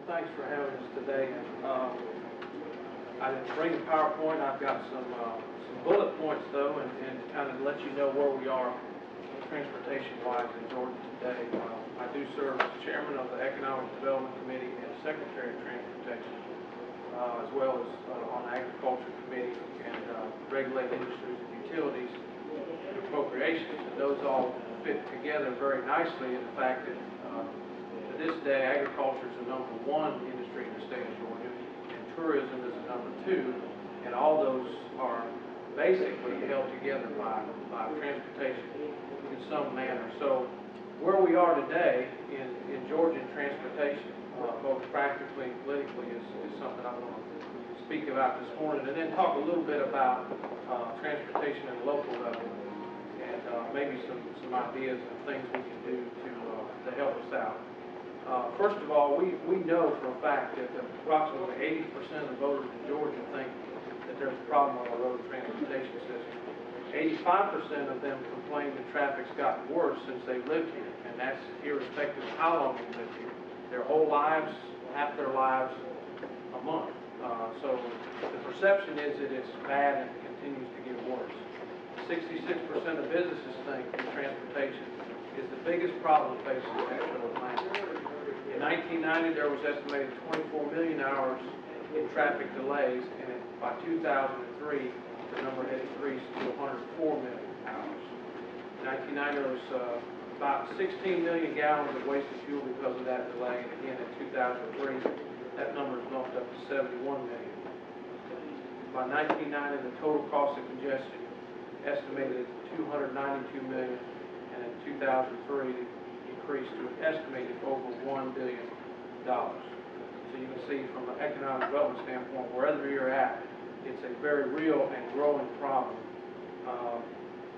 Thanks for having us today. I didn't bring a PowerPoint. I've got some bullet points though, and to kind of let you know where we are transportation-wise in Georgia today. I do serve as chairman of the Economic Development Committee and secretary of transportation, as well as on the Agriculture Committee and Regulated Industries and Utilities and Appropriations. And those all fit together very nicely in the fact that to this day, agriculture is the #1 industry in the state of Georgia, and tourism is the #2, and all those are basically held together by transportation in some manner. So where we are today in Georgia in transportation, both practically and politically, is something I want to speak about this morning, and then talk a little bit about transportation at the local level, and maybe some ideas and things we can do to help us out. First of all, we know for a fact that approximately 80% of voters in Georgia think that there's a problem with our road transportation system. 85% of them complain that traffic's gotten worse since they've lived here, and that's irrespective of how long they've lived here. Their whole lives, half their lives, a month. So the perception is that it's bad and continues to get worse. 66% of businesses think that transportation is the biggest problem facing Metro Atlanta. In 1990, there was estimated 24 million hours in traffic delays, and by 2003, the number had increased to 104 million hours. In 1990, there was about 16 million gallons of wasted fuel because of that delay, and again in 2003, that number is bumped up to 71 million. By 1990, the total cost of congestion estimated at 292 million, and in 2003, increased to an estimated over $1 billion. So you can see from an economic development standpoint, wherever you're at, it's a very real and growing problem.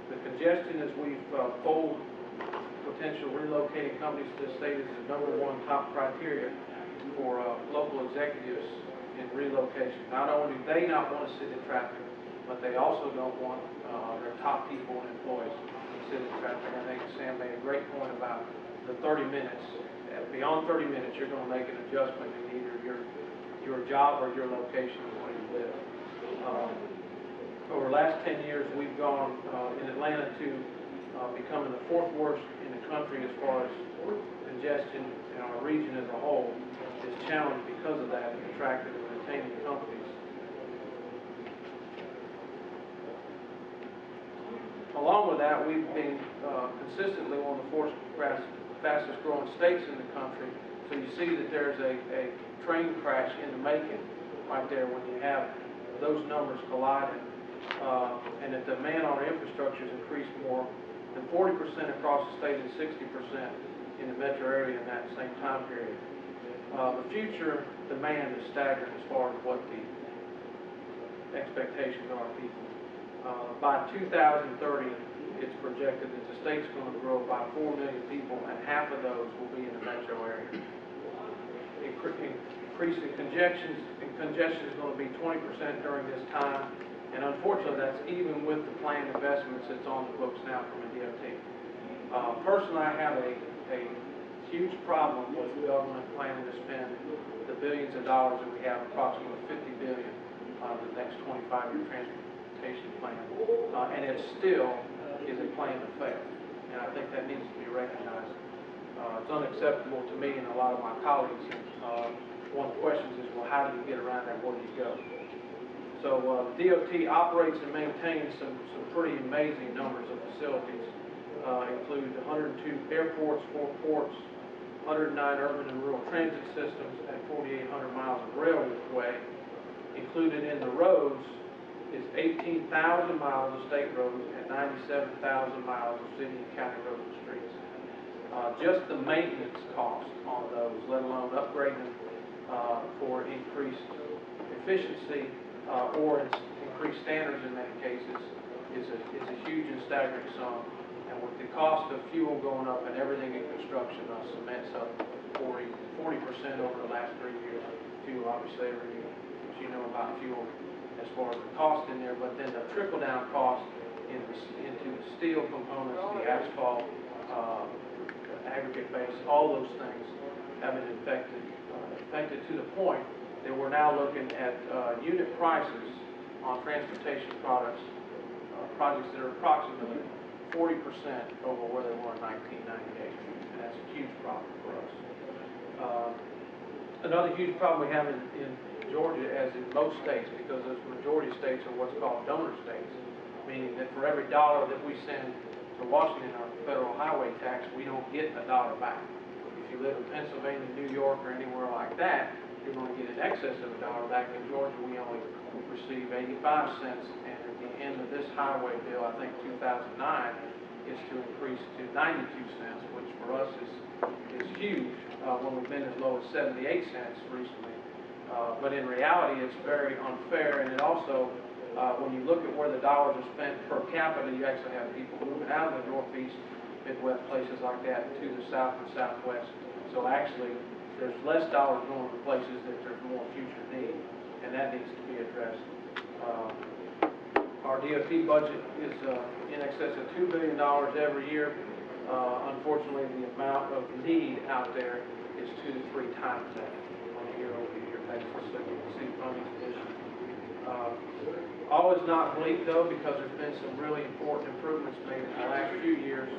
The congestion, as we've polled potential relocating companies to the state, is the #1 top criteria for local executives in relocation. Not only do they not want to sit in traffic, but they also don't want their top people and employees to sit in traffic. I think Sam made a great point about the 30 minutes. Beyond 30 minutes, you're going to make an adjustment in either your job or your location where you live. Over the last 10 years, we've gone in Atlanta to becoming the 4th worst in the country as far as congestion, and our region as a whole is challenged because of that in attracting and retaining companies. Along with that, we've been consistently one of the fastest growing states in the country. So you see that there's a train crash in the making right there when you have those numbers colliding. And that the demand on our infrastructure has increased more than 40% across the state and 60% in the metro area in that same time period. The future demand is staggering as far as what the expectations are of people. By 2030, it's projected that the state's going to grow by 4 million people, and half of those will be in the metro area. Increasing congestion is going to be 20% during this time, and unfortunately, that's even with the planned investments that's on the books now from the DOT. Personally, I have a huge problem with the government planning to spend the billions of dollars that we have, approximately $50 billion, on the next 25-year transportation plan, and it still is a plan to fail, and I think that needs to be recognized. It's unacceptable to me and a lot of my colleagues. One of the questions is, well, how do you get around there? Where do you go? So the DOT operates and maintains some pretty amazing numbers of facilities. Include 102 airports, 4 ports, 109 urban and rural transit systems, and 4,800 miles of railway. Included in the roads is 18,000 miles of state roads and 97,000 miles of city and county roads and streets. Just the maintenance cost on those, let alone upgrading them for increased efficiency or increased standards in many cases, is a huge and staggering sum. And with the cost of fuel going up and everything in construction, cement's up 40% over the last 3 years. Fuel, obviously, you know about fuel as far as the cost in there, but then the trickle-down cost into the steel components, the asphalt, aggregate base, all those things have been affected protected to the point that we're now looking at unit prices on transportation products, projects that are approximately 40% over where they were in 1998, and that's a huge problem for us. Another huge problem we have in Georgia, as in most states, because those majority states are what's called donor states, meaning that for every dollar that we send to Washington, our federal highway tax, we don't get a dollar back. If you live in Pennsylvania, New York, or anywhere like that, you're going to get in excess of a dollar back. In Georgia, we only receive 85 cents, and at the end of this highway bill, I think 2009, is to increase to 92 cents, which for us is huge, when we've been as low as 78 cents recently. But in reality, it's very unfair, and it also, when you look at where the dollars are spent per capita, you actually have people moving out of the Northeast, Midwest, places like that, to the South and Southwest. So actually, there's less dollars going to places that there's more future need, and that needs to be addressed. Our DOT budget is in excess of $2 billion every year. Unfortunately, the amount of need out there is 2 to 3 times that on a year-over-year basis, so you can see funding conditions. All is not bleak, though, because there's been some really important improvements made in the last few years.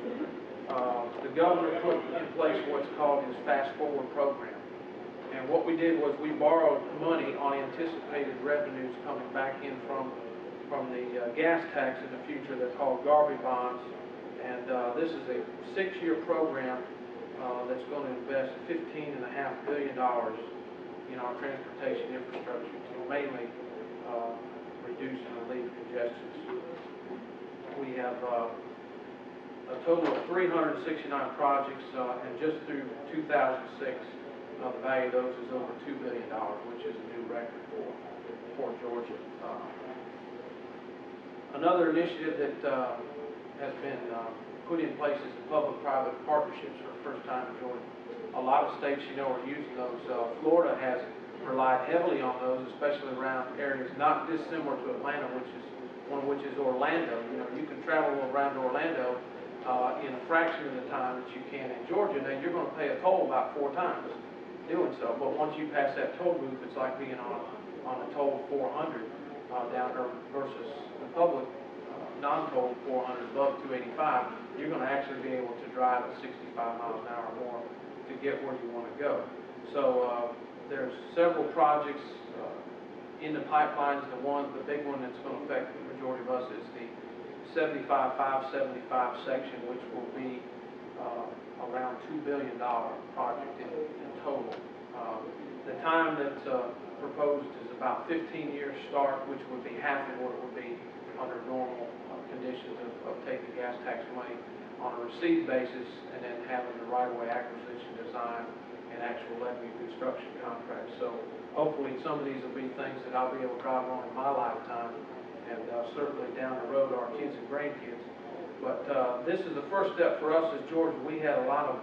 The governor put in place what's called his Fast Forward program. And what we did was we borrowed money on anticipated revenues coming back in from the gas tax in the future. They're called Garvey bonds. And this is a 6-year program that's going to invest $15.5 billion in our transportation infrastructure to mainly reduce and relieve congestions. We have a total of 369 projects, and just through 2006, the value of those is over $2 billion, which is a new record for Georgia. Another initiative that has been put in place is the public-private partnerships for the first time in Georgia. A lot of states, you know, are using those. Florida has relied heavily on those, especially around areas not dissimilar to Atlanta, which is Orlando. You know, you can travel around Orlando in a fraction of the time that you can in Georgia. Now, you're going to pay a toll about 4 times doing so, but once you pass that toll booth, it's like being on a toll 400 down there versus the public non-toll 400 above 285. You're going to actually be able to drive at 65 miles an hour or more to get where you want to go. So there's several projects in the pipelines. The big one that's going to affect the majority of us is the 75-575 section, which will be around $2 billion project in total. The time that's proposed is about 15 years start, which would be half of what it would be under normal conditions of taking gas tax money on a received basis and then having the right-of-way acquisition, design, and actual levy construction contracts. So hopefully some of these will be things that I'll be able to drive on in my lifetime, and certainly down the road our kids and grandkids. But this is the first step for us as Georgia. We had a lot of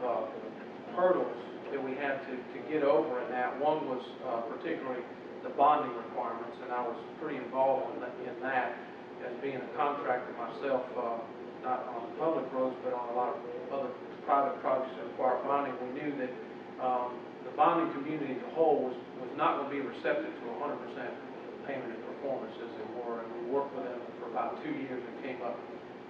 hurdles that we had to get over in that. One was particularly the bonding requirements, and I was pretty involved in that as being a contractor myself, not on public roads, but on a lot of other private projects that require bonding. We knew that the bonding community as a whole was not going to be receptive to 100% payment and performance as they were, and we worked with them for about 2 years and came up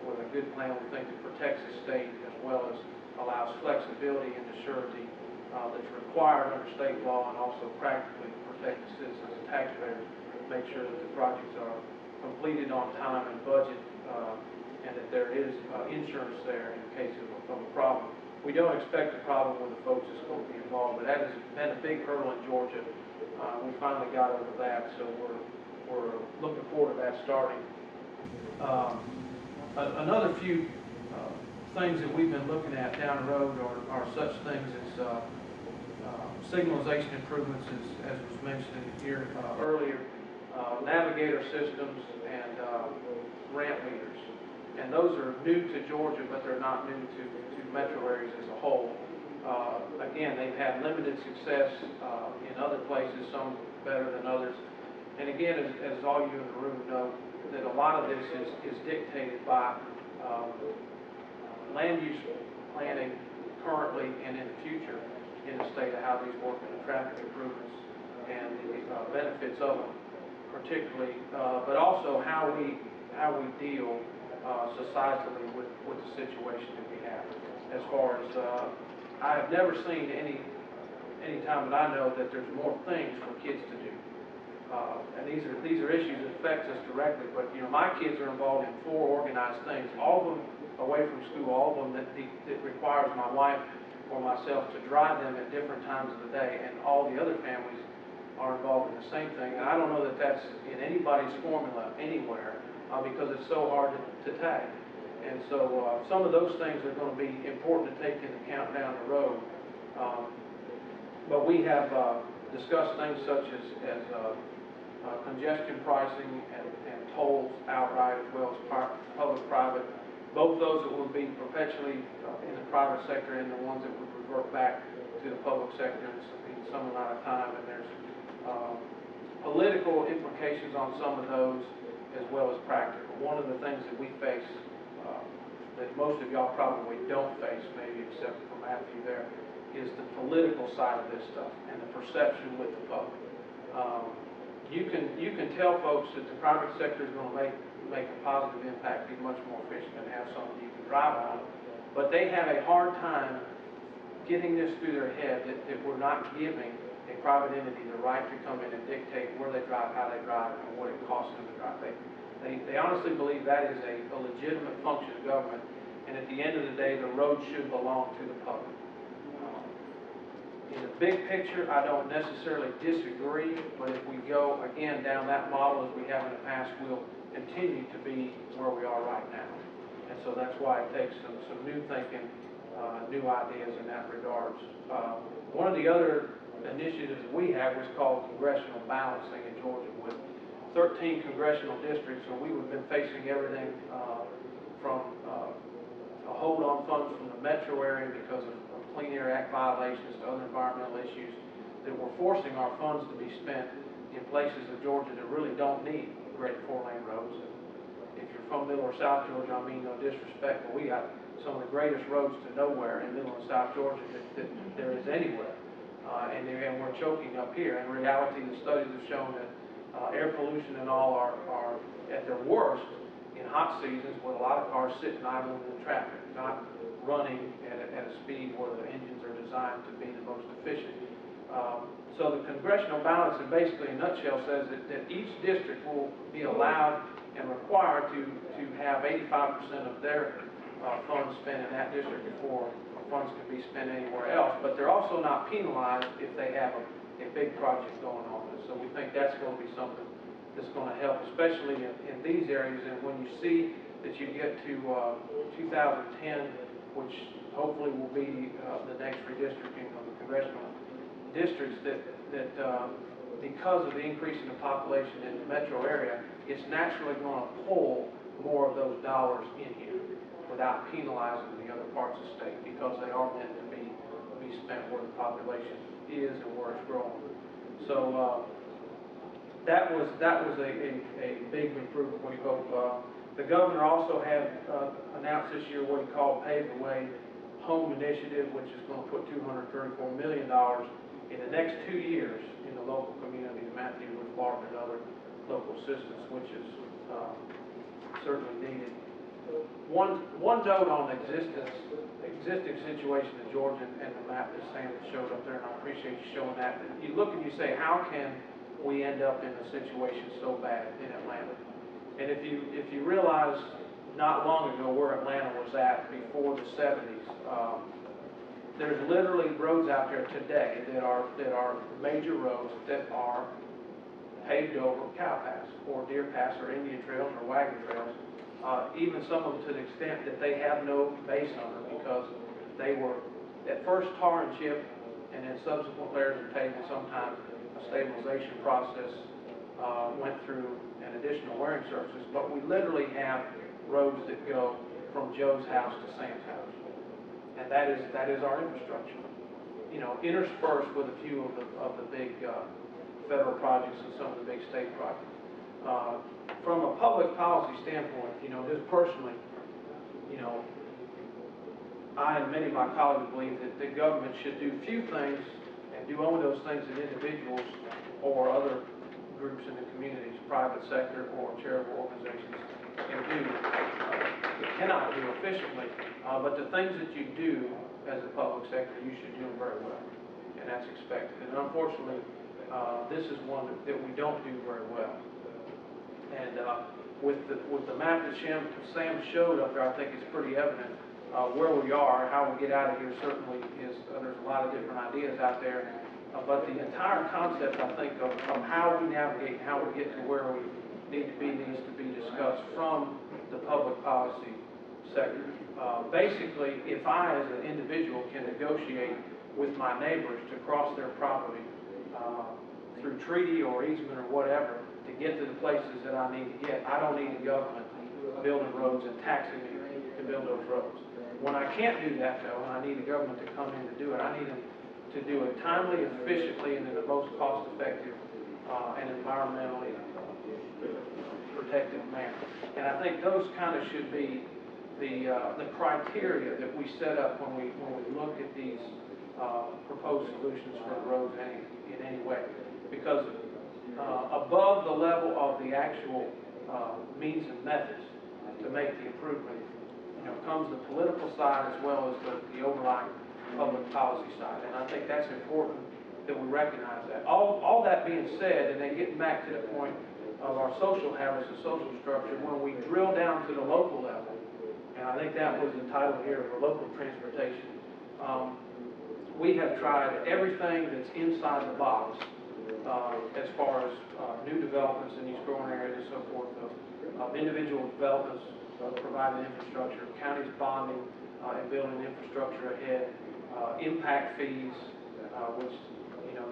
with a good plan, we think, that protects the state as well as allows flexibility and surety that's required under state law, and also practically protect the citizens and taxpayers, make sure that the projects are completed on time and budget, and that there is insurance there in case of a problem. We don't expect a problem with the folks that's going to be involved, but that has been a big hurdle in Georgia. We finally got over that, so we're looking forward to that starting. Another few things that we've been looking at down the road are such things as signalization improvements, as was mentioned here earlier, navigator systems, and ramp meters. And those are new to Georgia, but they're not new to metro areas as a whole. Again, they've had limited success in other places, some better than others. And again, as all you in the room know, that a lot of this is dictated by land use planning currently and in the future. in the state of how these work in the traffic improvements and the benefits of them, particularly, but also how we deal societally with the situation that we have. As far as I have never seen any time that I know that there's more things for kids to do. And these are issues that affect us directly. But you know, my kids are involved in 4 organized things, all of them away from school, all of them that requires my wife or myself to drive them at different times of the day, and all the other families are involved in the same thing. And I don't know that that's in anybody's formula anywhere because it's so hard to tag. And so some of those things are going to be important to take into account down the road. But we have discussed things such as congestion pricing and tolls outright, as well as public-private. Both those that will be perpetually in the private sector and the ones that would revert back to the public sector in some amount of time. And there's political implications on some of those as well as practical. One of the things that we face that most of y'all probably don't face, maybe except for Matthew there, is the political side of this stuff and the perception with the public. You can tell folks that the private sector is going to make a positive impact, be much more efficient, and have something you can drive on, but they have a hard time getting this through their head that we're not giving a private entity the right to come in and dictate where they drive, how they drive, and what it costs them to drive. They honestly believe that is a legitimate function of government, and at the end of the day, the road should belong to the public. In the big picture, I don't necessarily disagree, but if we go again down that model as we have in the past, we'll continue to be where we are right now. And so that's why it takes some new thinking, new ideas in that regards. One of the other initiatives that we have was called congressional balancing in Georgia, with 13 congressional districts, and we would have been facing everything from a hold on funds from the metro area because of Clean Air Act violations to other environmental issues that were forcing our funds to be spent in places of Georgia that really don't need great 4-lane roads. And if you're from Middle or South Georgia, I mean no disrespect, but we got some of the greatest roads to nowhere in Middle and South Georgia that there is anywhere. And we're choking up here. In reality, the studies have shown that air pollution and all are at their worst in hot seasons with a lot of cars sitting idle in the traffic, not running at a speed where the engines are designed to be the most efficient. So the congressional balancing basically in a nutshell says that each district will be allowed and required to have 85% of their funds spent in that district before funds can be spent anywhere else, but they're also not penalized if they have a big project going on. So we think that's going to be something that's going to help, especially in these areas. And when you see that you get to 2010, which hopefully will be the next redistricting of the congressional districts, that because of the increase in the population in the metro area, it's naturally going to pull more of those dollars in here without penalizing the other parts of the state, because they are meant to be spent where the population is and where it's growing. So that was a big improvement we hope. The governor also had announced this year what he called Pave the Way Home Initiative, which is going to put $234 million in the next 2 years in the local communities, Matthew, with Florida and other local assistance, which is certainly needed. One note on the existing situation in Georgia and the map that Sam showed up there, and I appreciate you showing that. You look and you say, how can we end up in a situation so bad in Atlanta? And if you realize not long ago where Atlanta was at before the 70s, there's literally roads out there today that are major roads that are paved over cow paths or deer paths or Indian trails or wagon trails. Even some of them to the extent that they have no base on them, because they were at first tar and chip, and then subsequent layers of pavement. Sometimes a stabilization process went through an additional wearing surfaces, but we literally have roads that go from Joe's house to Sam's house, and that is our infrastructure. You know, interspersed with a few of the big federal projects and some of the big state projects. From a public policy standpoint, you know, just personally, you know, I and many of my colleagues believe that the government should do few things and do only those things that individuals or other groups in the communities, private sector or charitable organizations can do, cannot do efficiently. But the things that you do as a public sector, you should do them very well, and that's expected. And unfortunately, this is one that we don't do very well. And with the map that Sam showed up there, I think it's pretty evident where we are. How we get out of here certainly is, there's a lot of different ideas out there. But the entire concept, I think, of how we navigate and how we get to where we need to be needs to be discussed from the public policy sector. Basically, if I, as an individual, can negotiate with my neighbors to cross their property through treaty or easement or whatever to get to the places that I need to get, I don't need the government building roads and taxing me to build those roads. When I can't do that, though, and I need the government to come in to do it, I need them to do it timely, efficiently, and in the most cost-effective and environmentally protective manner. And I think those kind of should be the criteria that we set up when we look at these proposed solutions for the roads in any way. Because above the level of the actual means and methods to make the improvement, comes the political side as well as the overlying public policy side. And I think that's important that we recognize that. All that being said, and then getting back to the point of our social habits and social structure, when we drill down to the local level, and I think that was the title here for local transportation, we have tried everything that's inside the box as far as new developments in these growing areas and so forth, of individual developments providing infrastructure, counties bonding and building infrastructure ahead, impact fees, which,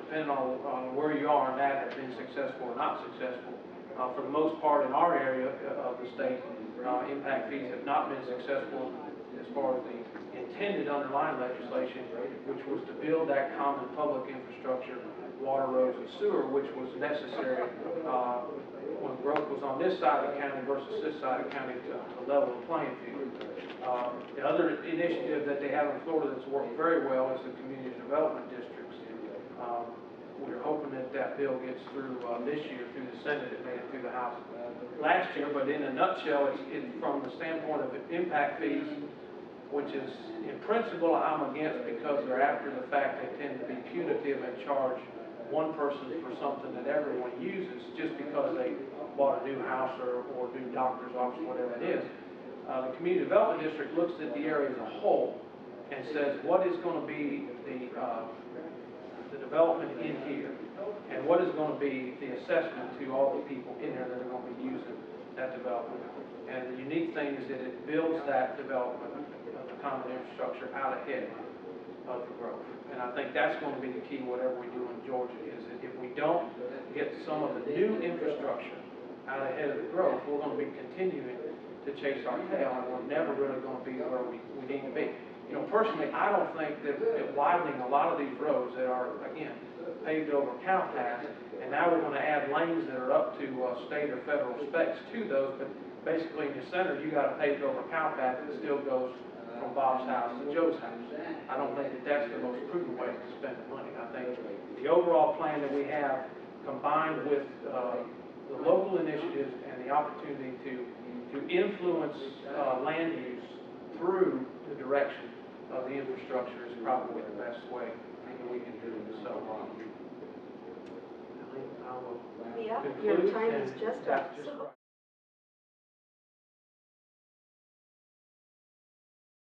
depending on where you are in that, have been successful or not successful. For the most part in our area of the state, impact fees have not been successful as far as the intended underlying legislation, which was to build that common public infrastructure, water, roads, and sewer, which was necessary when growth was on this side of the county versus this side of the county to level the playing field. The other initiative that they have in Florida that's worked very well is the community development districts. We're hoping that bill gets through this year through the Senate. It made it through the House last year, but in a nutshell, it's from the standpoint of impact fees, which is in principle I'm against because they're after the fact. They tend to be punitive and charge one person for something that everyone uses just because they bought a new house or new doctor's office, whatever it is. The community development district looks at the area as a whole and says what is going to be the development in here, and what is going to be the assessment to all the people in there that are going to be using that development. And the unique thing is that it builds that development of the common infrastructure out ahead of the growth. And I think that's going to be the key, whatever we do in Georgia, is that if we don't get some of the new infrastructure out ahead of the growth, we're going to be continuing to chase our tail, and we're never really going to be where we need to be. Personally, I don't think that widening a lot of these roads that are, again, paved over cow paths, and now we're going to add lanes that are up to state or federal specs to those, but basically in the center, you got a paved over cow path that still goes from Bob's house to Joe's house. I don't think that that's the most prudent way to spend the money. I think the overall plan that we have, combined with the local initiatives and the opportunity to influence land use through the direction of the infrastructure, is probably the best way that we can do it. So I will your time is just up.